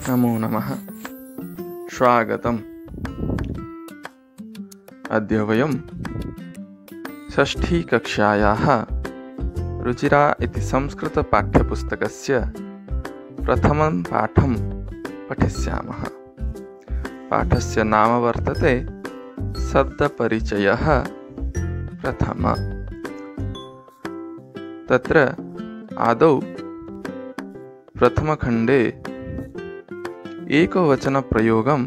नमो नमः। स्वागतम्। अद्य वयं षष्ठीकक्षायाः रुचिरा इति संस्कृतपाठ्यपुस्तकस्य प्रथमं पाठं पठिष्यामः। पाठस्य नाम वर्तते शब्दपरिचयः प्रथमः। तत्र आदौ प्रथमखण्डे एकवचनप्रयोगं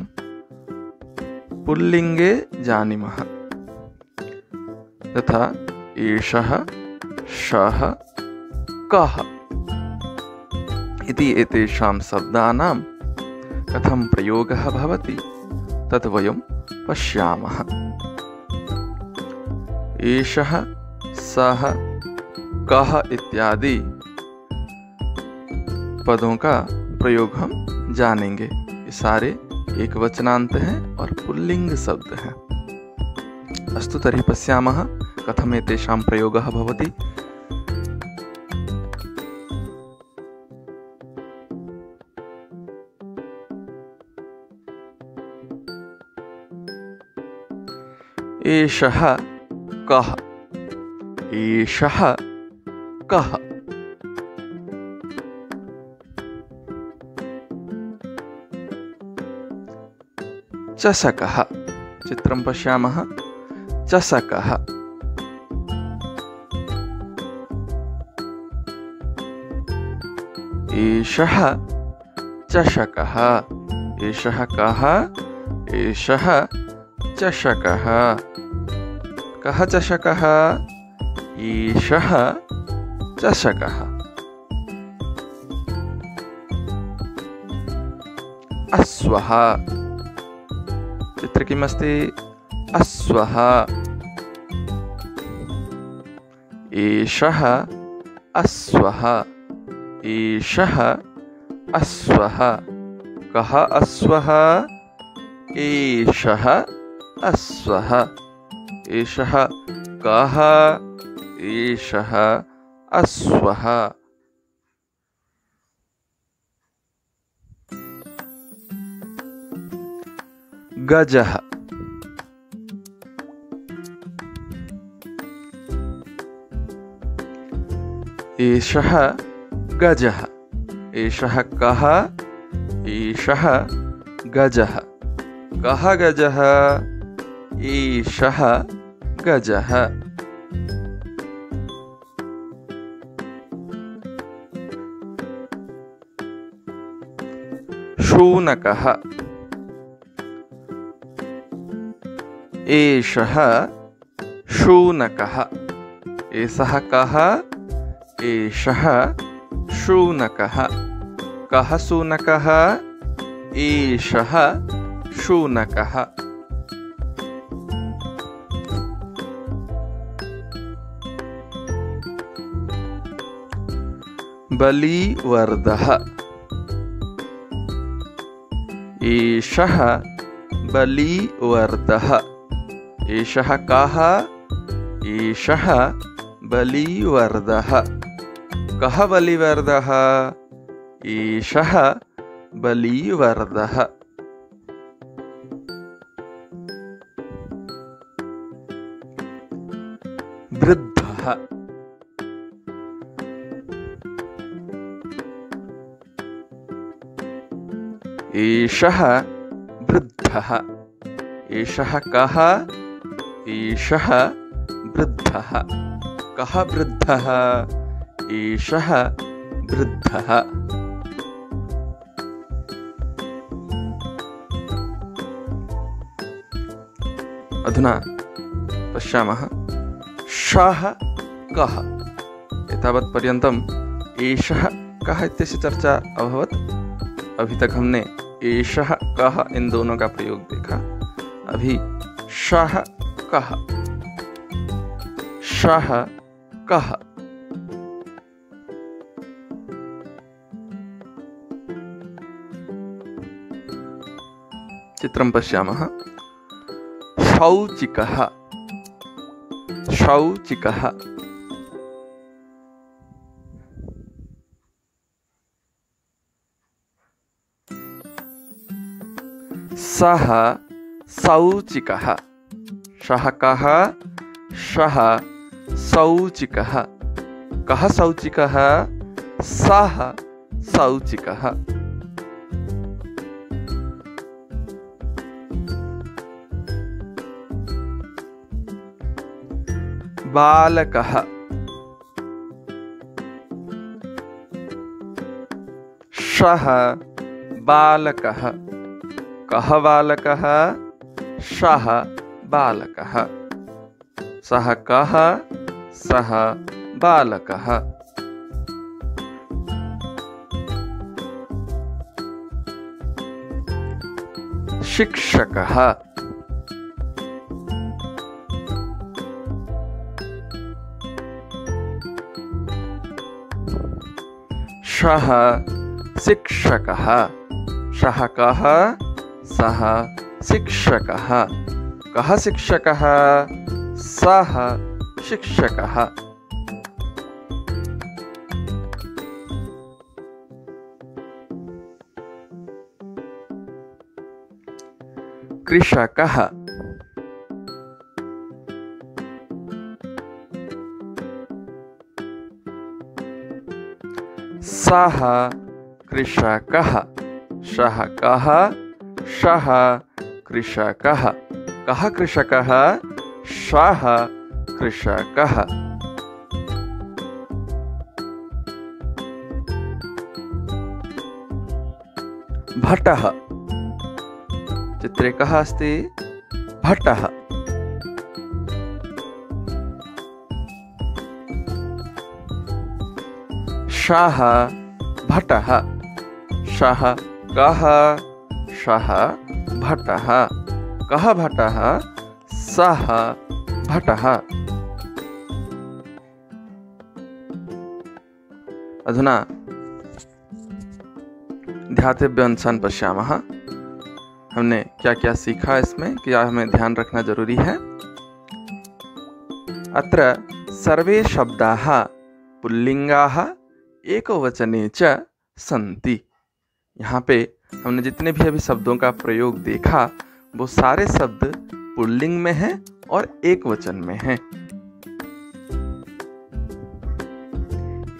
पुल्लिङ्गे जानीमः। तथा एषः, सः, कः इति एतेषां शब्दानां कथं प्रयोगः भवति तत् वयं पश्यामः। एषः, सः, कः इत्यादि पदों का प्रयोग हम जानेंगे। ये सारे एक वचनांत हैं और पुल्लिंग शब्द हैं। अस्तु तर्हि पश्यामः कथम् एतेषां प्रयोगः भवति। एषः कः, एषः कः। चषकः, चित्रं पश्यामः। चषकः। एषः चषकः। एषः कः? एषः चषकः। कः चषकः? एषः चषकः। अश्वः, चित्र किमस्ति? अश्वः। एषः अश्वः। एषः अश्वः। कः अश्वः? एषः अश्वः। एषः कः? एषः अश्वः। गजः, एषः गजः। एषः कः? एषः गजः। कः गजः? एषः गजः। शूनकः, एषः शूनकः। एषः कः? एषः शूनकः। कः शूनकः? एषः शूनकः। बलिवर्धः, एषः बलिवर्धः। एषः कः? एषः बलिवर्धः। कः बलिवर्धः? एषः बलिवर्धः। वृद्धः, एषः वृद्धः। एषः कः? एषः वृद्धः। कः वृद्धः? एषः वृद्धः। अधुना पश्यामः सः कः। एतावत्पर्यन्तम् एषः कः इत्यस्य चर्चा अभवत्। अभी तक हमने एषः कः इन दोनों का प्रयोग देखा। अभी सः कः। सः कः। चित्रं पश्यामः। शौचिकः, शौचिकः। सः सौचिकः। सः कः? सः सौचिकः। कः सौचिकः? सः सौचिकः। बालकः। सः बालकः। कः बालकः? सः बालकः। सः कः? सः बालकः। शिक्षकः। सः शिक्षकः। सः कः? सः शिक्षकः। कः शिक्षकः? सः शिक्षकः। कृषकः। सः कृषकः। सः कः? सः कृषकः। कः कृषकः? सः कृषकः। भटः। चित्रे कः अस्ति? भटः। सः भटः। सः कः? सः भटः। कः भटः? सः भटः। अधुना ध्यातव्यांशान् पश्यामः। हमने क्या क्या सीखा इसमें, क्या हमें ध्यान रखना जरूरी है। अत्र सर्वे शब्दाः पुल्लिंगाः एकवचने च सन्ति। यहाँ पे हमने जितने भी अभी शब्दों का प्रयोग देखा वो सारे शब्द पुल्लिंग में हैं और एक वचन में हैं।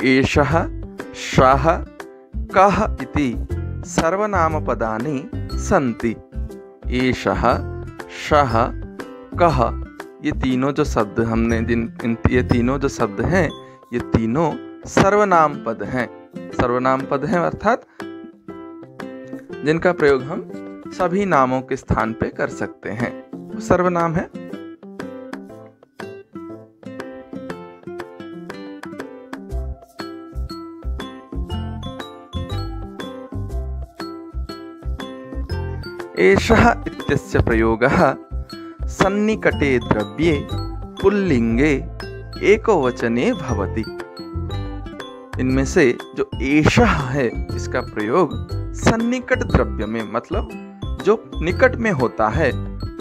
एषः, सः, कः इति सर्वनामपदानि सन्ति। एषः, सः, कः, ये तीनों जो शब्द हमने ये तीनों जो शब्द हैं ये तीनों सर्वनाम पद हैं। सर्वनाम पद हैं अर्थात जिनका प्रयोग हम सभी नामों के स्थान पे कर सकते हैं, वो सर्वनाम है। एषः इत्यस्य प्रयोगः सन्निकटे द्रव्ये पुल्लिंगे एकवचने भवति। इनमें से जो एषः है इसका प्रयोग सन्निकट द्रव्य में, मतलब जो निकट में होता है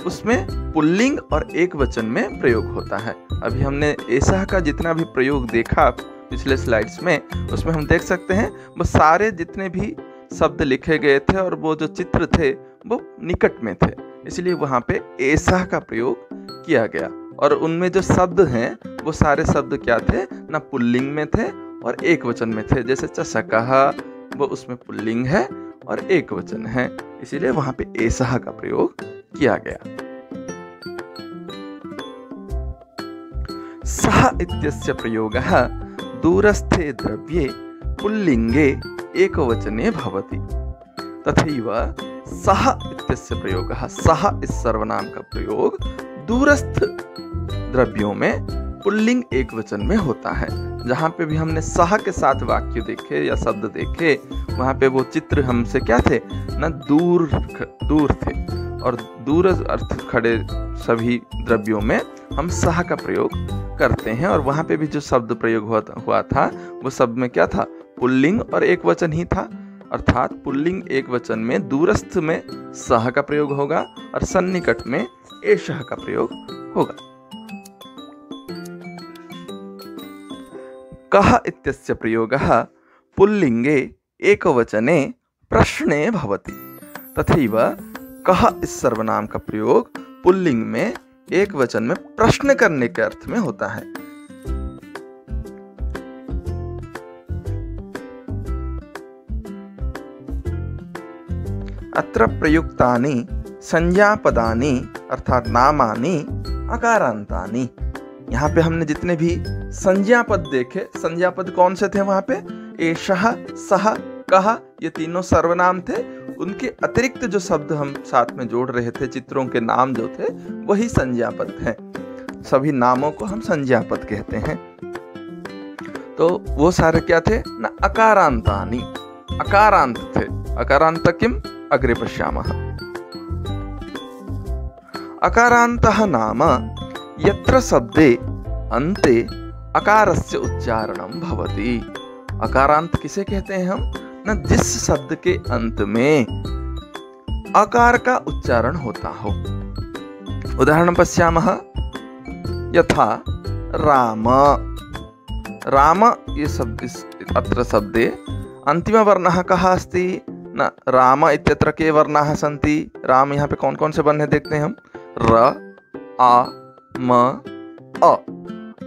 उसमें पुल्लिंग और एक वचन में प्रयोग होता है। अभी हमने एषः का जितना भी प्रयोग देखा पिछले स्लाइड्स में, उसमें हम देख सकते हैं वो सारे जितने भी शब्द लिखे गए थे और वो जो चित्र थे वो निकट में थे, इसलिए वहाँ पे एषः का प्रयोग किया गया। और उनमें जो शब्द हैं वो सारे शब्द क्या थे? ना पुल्लिंग में थे और एक वचन में थे। जैसे चषकः वो उसमें पुल्लिंग है और एक वचन है, इसीलिए वहां पे एषः का प्रयोग किया गया। सः इत्यस्य प्रयोगः दूरस्थे द्रव्ये पुल्लिंगे एकवचने भवति। तथैव सः इत्यस्य प्रयोगः, सः इस सर्वनाम का प्रयोग दूरस्थ द्रव्यों में पुल्लिंग एक वचन में होता है। जहाँ पे भी हमने सः के साथ वाक्य देखे या शब्द देखे वहाँ पे वो चित्र हमसे क्या थे? ना दूर थे, और दूर अर्थ खड़े सभी द्रव्यों में हम सः का प्रयोग करते हैं। और वहाँ पे भी जो शब्द प्रयोग हुआ था वो शब्द में क्या था? पुल्लिंग और एक वचन ही था। अर्थात पुल्लिंग एक वचन में दूरस्थ में सः का प्रयोग होगा और सन्निकट में एषः का प्रयोग होगा। कः इत्यस्य प्रयोगः पुल्लिंगे एकवचने प्रश्ने भवति। तथैव कह इस सर्वनाम का प्रयोग पुल्लिंग में एक वचन में प्रश्न करने के अर्थ में होता है। अत्र प्रयुक्तानि संज्ञापदानि अर्थात नामानि अकारांतानि। यहाँ पे हमने जितने भी संज्ञापद देखे, संज्ञापद कौन से थे वहां पे? एषः, सः, कः, ये तीनों सर्वनाम थे। उनके अतिरिक्त जो शब्द हम साथ में जोड़ रहे थे, चित्रों के नाम जो थे, वही संज्ञापद हैं। सभी नामों को हम संज्ञापद कहते हैं। तो वो सारे क्या थे? न अकारांतानि, अकारांत थे। अकारांत किम? अग्रे पश्यामः। अकारान्तः नाम यत्र शब्दे अन्ते अकारस्य उच्चारणं भवति। अकारांत किसे कहते हैं हम? न जिस शब्द के अंत में अकार का उच्चारण होता हो। उदाहरण पश्यामः। यथा राम, राम ये शब्द, अत्र शब्दे अन्तिमवर्णः कः अस्ति? न राम इत्यत्र के वर्णाः सन्ति? राम यहाँ पे कौन कौन से वर्ण देखते हैं हम? र, आ, म, अ।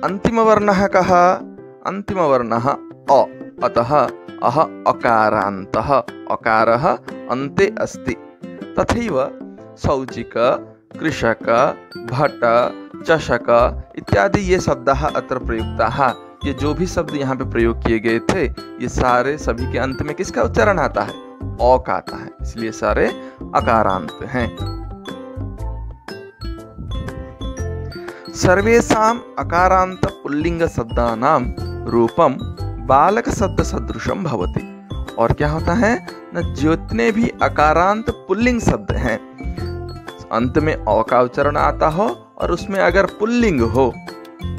अंतिम वर्णः कः? अंतिम वर्णः अ। अतः अह अकारान्तः, अकारः अन्ते अस्ति। तथैव शौचिक, कृषक, भट, चषक इत्यादि ये शब्दाः अत्र प्रयुक्ताः। ये जो भी शब्द यहाँ पे प्रयोग किए गए थे, ये सारे सभी के अंत में किसका उच्चारण आता है? अ का आता है, इसलिए सारे अकारांत हैं। सर्वेषाम् अकारांत पुल्लिंग शब्दानां रूपम बालक शब्द सदृशम भवति। और क्या होता है न, जितने भी अकारांत पुल्लिंग शब्द हैं, अंत में अ का उच्चारण आता हो और उसमें अगर पुल्लिंग हो,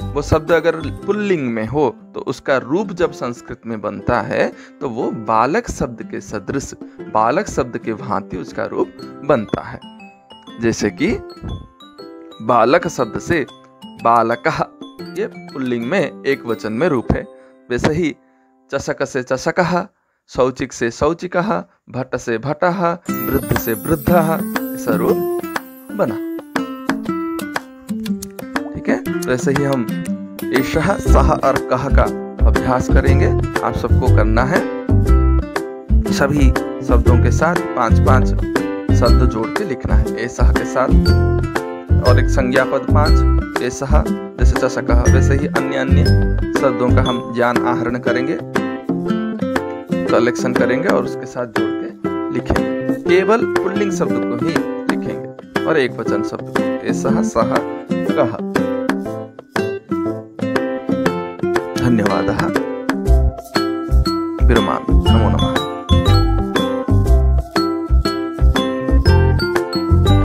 वो शब्द अगर पुल्लिंग में हो, तो उसका रूप जब संस्कृत में बनता है तो वो बालक शब्द के सदृश, बालक शब्द के भांति उसका रूप बनता है। जैसे कि बालक शब्द से बालकः, ये पुल्लिंग में एक वचन में रूप है। वैसे ही चषक से चषकः, शौचिक से शौचिकः, भट्ट से भटः, वृद्ध से वृद्धः, ऐसा रूप बना। ठीक है, तो ऐसे ही हम एषः, सः और कः का अभ्यास करेंगे। आप सबको करना है। सभी शब्दों के साथ 5-5 शब्द जोड़ के लिखना है। एषः के साथ और एक संज्ञापद 5, एषः जैसे चषकः, वैसे ही अन्य शब्दों का हम ज्ञान आहरण करेंगे, कलेक्शन करेंगे और उसके साथ जोड़ के लिखेंगे। केवल पुल्लिंग शब्द को ही लिखेंगे और एक वचन शब्द को, एषः, सः, कः। धन्यवादः। विरमामि। नमो